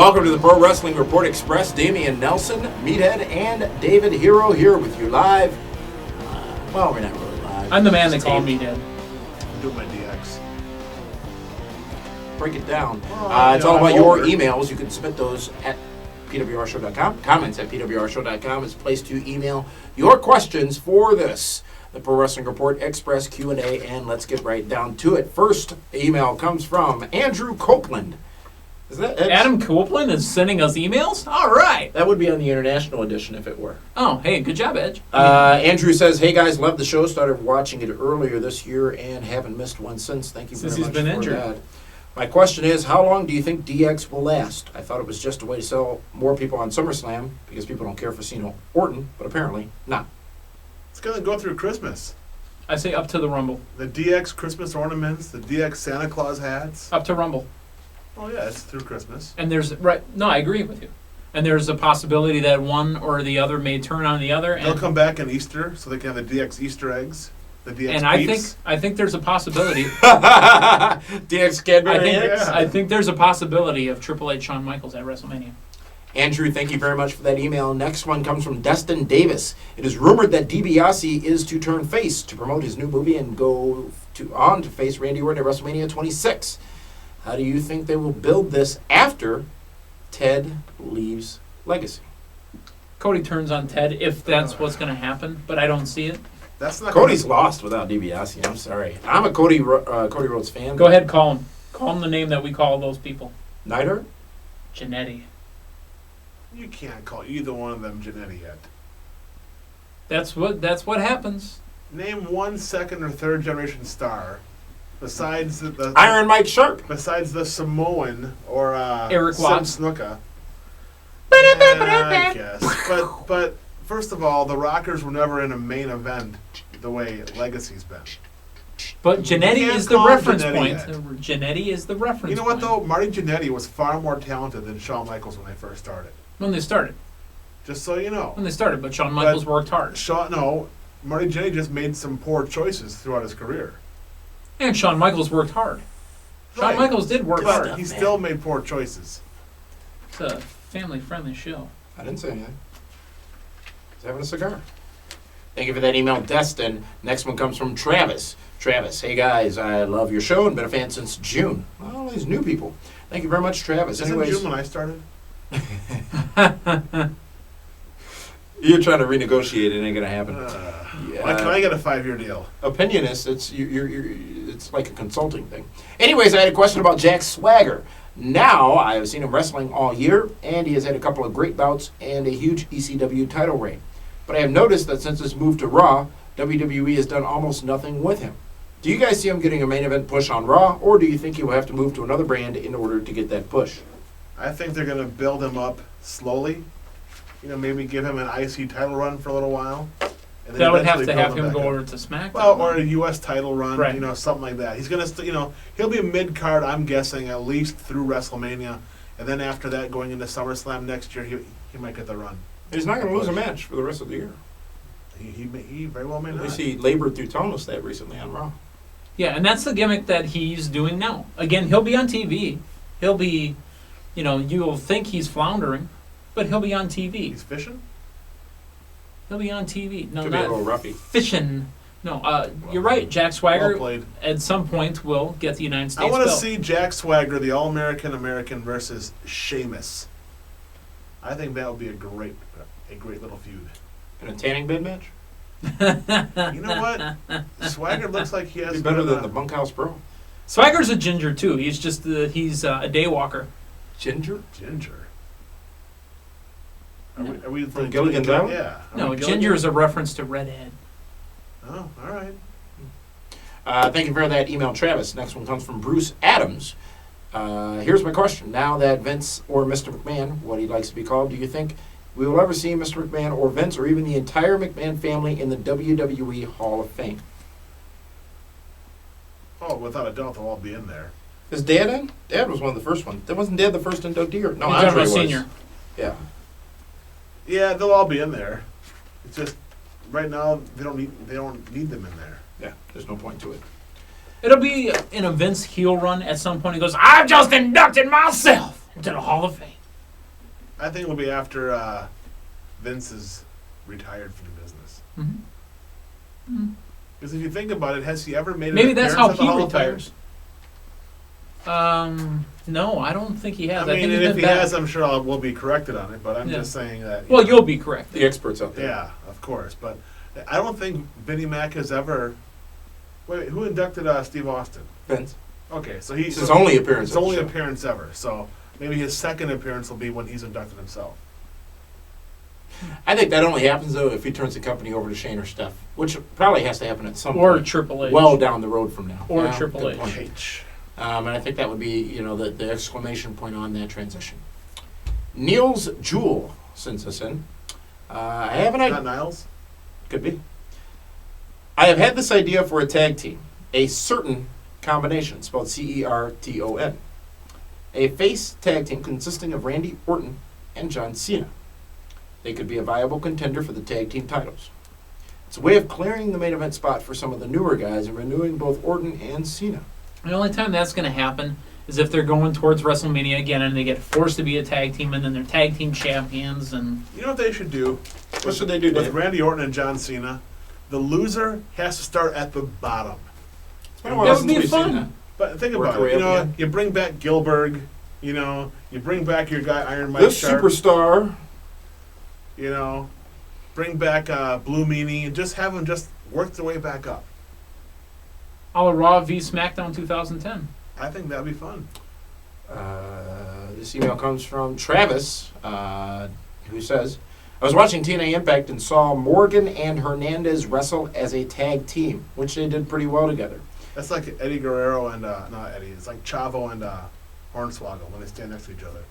Welcome to the Pro Wrestling Report Express. Damian Nelson, Meathead, and David Hero here with you live. Well, we're not really live. I'm the man they call Meathead. I'm doing my DX. Break it down. It's all about your emails. You can submit those at pwrshow.com. Comments at pwrshow.com is a place to email your questions for this. The Pro Wrestling Report Express Q&A, and let's get right down to it. First email comes from Andrew Copeland. Is that Adam Copeland is sending us emails? All right. That would be on the international edition if it were. Oh, hey, good job, Edge. Andrew says, hey guys, love the show. Started watching it earlier this year and haven't missed one since. Thank you very much for that. My question is, how long do you think DX will last? I thought it was just a way to sell more people on SummerSlam because people don't care for Cena Orton, but apparently not. It's going to go through Christmas. I say up to the Rumble. The DX Christmas ornaments, the DX Santa Claus hats. Up to Rumble. Oh, yeah, it's through Christmas. And there's, right, no, I agree with you. And there's a possibility that one or the other may turn on the other. They'll come back in Easter so they can have the DX Easter eggs. The DX and peeps. I think there's a possibility. DX Cadbury eggs? I think there's a possibility of Triple H Shawn Michaels at WrestleMania. Andrew, thank you very much for that email. Next one comes from Destin Davis. It is rumored that Dibiase is to turn face to promote his new movie and go on to face Randy Orton at WrestleMania 26. How do you think they will build this after Ted leaves Legacy? Cody turns on Ted if that's what's going to happen, but I don't see it. That's not Cody's lost without DiBiase. I'm sorry. I'm a Cody Rhodes fan. Go ahead, call him. Call him the name that we call those people. Neidhart? Jannetty. You can't call either one of them Jannetty yet. That's what happens. Name one second or third generation star besides the Iron Mike Sharp. Besides the Samoan or Eric Watts. Snuka. I guess. But first of all, the Rockers were never in a main event the way Legacy's been. But Jannetty is the reference point. Jannetty is the reference point. You know what, though? Marty Jannetty was far more talented than Shawn Michaels when they first started. When they started. Just so you know. When they started, but Shawn Michaels worked hard. Marty Jannetty just made some poor choices throughout his career. And Shawn Michaels worked hard. Shawn Michaels did work hard. He still made poor choices. It's a family-friendly show. I didn't say anything. He's having a cigar. Thank you for that email, Destin. Next one comes from Travis. Travis, hey guys, I love your show and been a fan since June. Well, these new people. Thank you very much, Travis. Isn't June when I started? You're trying to renegotiate. It ain't gonna happen. Why can I get a 5-year deal? Opinionist. It's like a consulting thing. Anyways, I had a question about Jack Swagger. Now I have seen him wrestling all year, and he has had a couple of great bouts and a huge ECW title reign. But I have noticed that since his move to Raw, WWE has done almost nothing with him. Do you guys see him getting a main event push on Raw, or do you think he will have to move to another brand in order to get that push? I think they're going to build him up slowly. You know, maybe give him an IC title run for a little while. And then that would have to have him go over to SmackDown. Well, or a U.S. title run, right. You know, something like that. He's going to, he'll be a mid-card, I'm guessing, at least through WrestleMania. And then after that, going into SummerSlam next year, he might get the run. He's not going to lose a match for the rest of the year. He very well may not. At least he labored through telling us that recently on Raw. Yeah, and that's the gimmick that he's doing now. Again, he'll be on TV. He'll be, you'll think he's floundering, but he'll be on TV. He's fishing? He'll be on TV. No, Could not be a little roughy. Fishing. No, you're right. Jack Swagger at some point will get the United States I want to belt. see Jack Swagger, the All-American versus Sheamus. I think that would be a great little feud. In a tanning bed match? You know what? Swagger looks like he has... He's better than the Bunkhouse Pro. Swagger's a ginger, too. He's just he's a day walker. Ginger? Are we from Gilligan's Island? Yeah. No, ginger is a reference to redhead. Oh, all right. Thank you for that email, Travis. Next one comes from Bruce Adams. Here's my question. Now that Vince or Mr. McMahon, what he likes to be called, do you think we will ever see Mr. McMahon or Vince or even the entire McMahon family in the WWE Hall of Fame? Oh, without a doubt, they'll all be in there. Is Dad in? Dad was one of the first ones. Wasn't Dad the first in WWE? No, Andre was. Senior. Yeah. Yeah, they'll all be in there. It's just right now they don't need them in there. Yeah, there's no point to it. It'll be in a Vince heel run at some point. He goes, "I've just inducted myself into the Hall of Fame." I think it'll be after Vince is retired from the business. Mm-hmm. Because if you think about it, has he ever made an Maybe that's how appearance at the he Hall of Fame? retires. No, I don't think he has. I mean, think and he's if been he back. has, I'm sure we'll be corrected on it. But I'm Yeah. just saying that. Well, you'll be correct. The experts out there. Yeah, of course. But I don't think Vinnie Mac has ever. Wait, who inducted Steve Austin? Vince. Okay, so It's his only appearance. His at the only show. appearance ever. So maybe his second appearance will be when he's inducted himself. I think that only happens though if he turns the company over to Shane or Steph, which probably has to happen at some Or point. Triple H. Well down the road from now. Or Yeah, Triple good H. point. H. And I think that would be, the exclamation point on that transition. Niels Jewell sends us in. I have an Not idea. Niles. Could be. I have had this idea for a tag team, a certain combination, spelled Certon. A face tag team consisting of Randy Orton and John Cena. They could be a viable contender for the tag team titles. It's a way of clearing the main event spot for some of the newer guys and renewing both Orton and Cena. The only time that's going to happen is if they're going towards WrestleMania again and they get forced to be a tag team and then they're tag team champions and You know what they should do? What should they do, With Dave? Randy Orton and John Cena, the loser has to start at the bottom. It's been a while That would since be we've seen fun. that. But think Work about our way it. You up know, again. you bring back Gilbert. You know, you bring back your guy Iron Mike This Sharp. superstar. You know, bring back Blue Meanie and just have them just work their way back up. a la Raw v SmackDown 2010. I think that'd be fun. This email comes from Travis, who says, I was watching TNA Impact and saw Morgan and Hernandez wrestle as a tag team, which they did pretty well together. That's like Eddie Guerrero and not Eddie. It's like Chavo and Hornswoggle when they stand next to each other.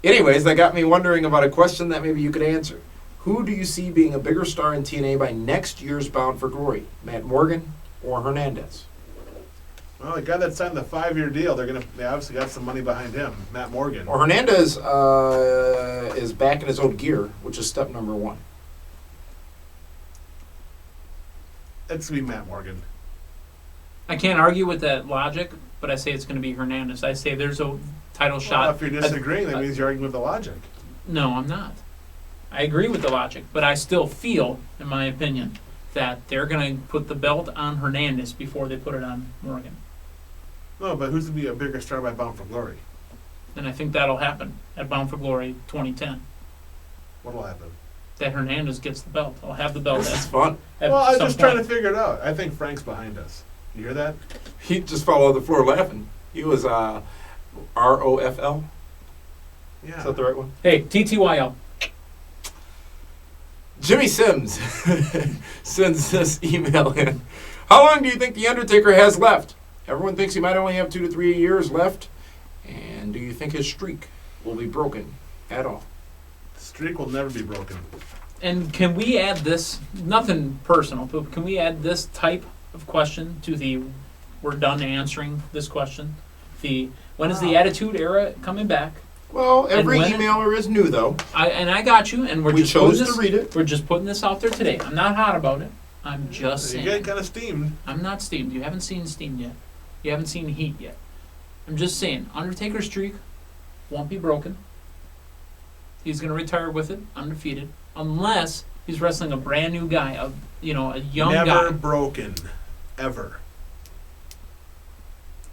Anyways, that got me wondering about a question that maybe you could answer. Who do you see being a bigger star in TNA by next year's Bound for Glory? Matt Morgan or Hernandez? Well, the guy that signed the 5-year deal, they obviously got some money behind him, Matt Morgan. Or Hernandez is back in his old gear, which is step number 1. It's gonna be Matt Morgan. I can't argue with that logic, but I say it's going to be Hernandez. I say there's a title Well, shot. if you're disagreeing, that means you're arguing with the logic. No, I'm not. I agree with the logic, but I still feel, in my opinion, that they're going to put the belt on Hernandez before they put it on Morgan. No, but who's gonna be a bigger star by Bound for Glory? And I think that'll happen at Bound for Glory 2010. What'll happen? That Hernandez gets the belt. I'll have the belt This is at, fun. at Well, I'm some just trying to point. figure it out. I think Frank's behind us. You hear that? He just fell on the floor laughing. He was ROFL. Yeah. Is that the right one? Hey, TTYL. Jimmy Sims sends this email in. How long do you think The Undertaker has left? Everyone thinks he might only have 2 to 3 years left. And do you think his streak will be broken at all? The streak will never be broken. And can we add this, nothing personal, but can we add this type of question to the, we're done answering this question? When is the Attitude Era coming back? Well, every when- emailer is new, though. I got you, and we're We just putting chose this, to read it. We're just putting this out there today. I'm not hot about it. I'm just You saying. get kind of steamed. I'm not steamed. You haven't seen steamed yet. You haven't seen heat yet. I'm just saying, Undertaker's streak won't be broken. He's going to retire with it, undefeated, unless he's wrestling a brand new guy, a young Never guy. broken. Ever.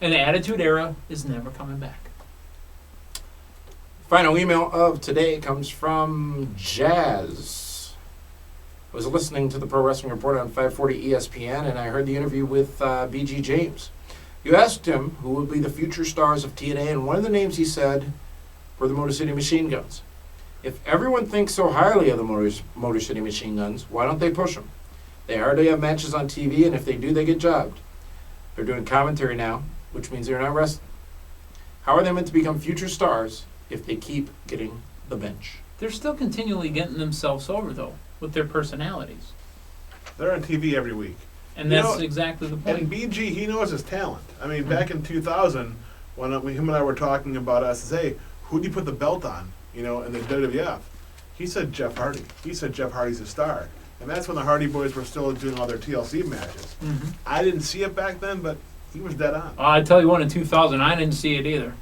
And the Attitude Era is never coming back. Final email of today comes from Jazz. I was listening to the Pro Wrestling Report on 540 ESPN, and I heard the interview with BG James. You asked him who would be the future stars of TNA, and one of the names he said were the Motor City Machine Guns. If everyone thinks so highly of the Motor City Machine Guns, why don't they push them? They hardly have matches on TV, and if they do, they get jobbed. They're doing commentary now, which means they're not wrestling. How are they meant to become future stars if they keep getting the bench? They're still continually getting themselves over, though, with their personalities. They're on TV every week. And You that's know, exactly the point. And BG, he knows his talent. I mean, back in 2000, when him and I were talking about us, hey, who do you put the belt on, in the WWF? He said Jeff Hardy. He said Jeff Hardy's a star. And that's when the Hardy Boys were still doing all their TLC matches. Mhm. I didn't see it back then, but he was dead on. I tell you what, in 2000, I didn't see it either.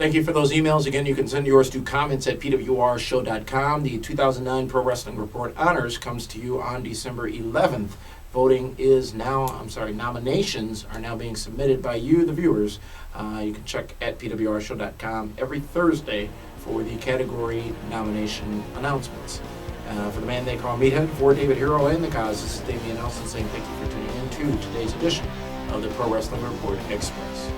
Thank you for those emails. Again, you can send yours to comments@pwrshow.com. The 2009 Pro Wrestling Report Honors comes to you on December 11th. Voting is now, nominations are now being submitted by you, the viewers. You can check at pwrshow.com every Thursday for the category nomination announcements. For the man they call Meathead, for David Hero and the cause, this is Damian Nelson saying thank you for tuning in to today's edition of the Pro Wrestling Report Express.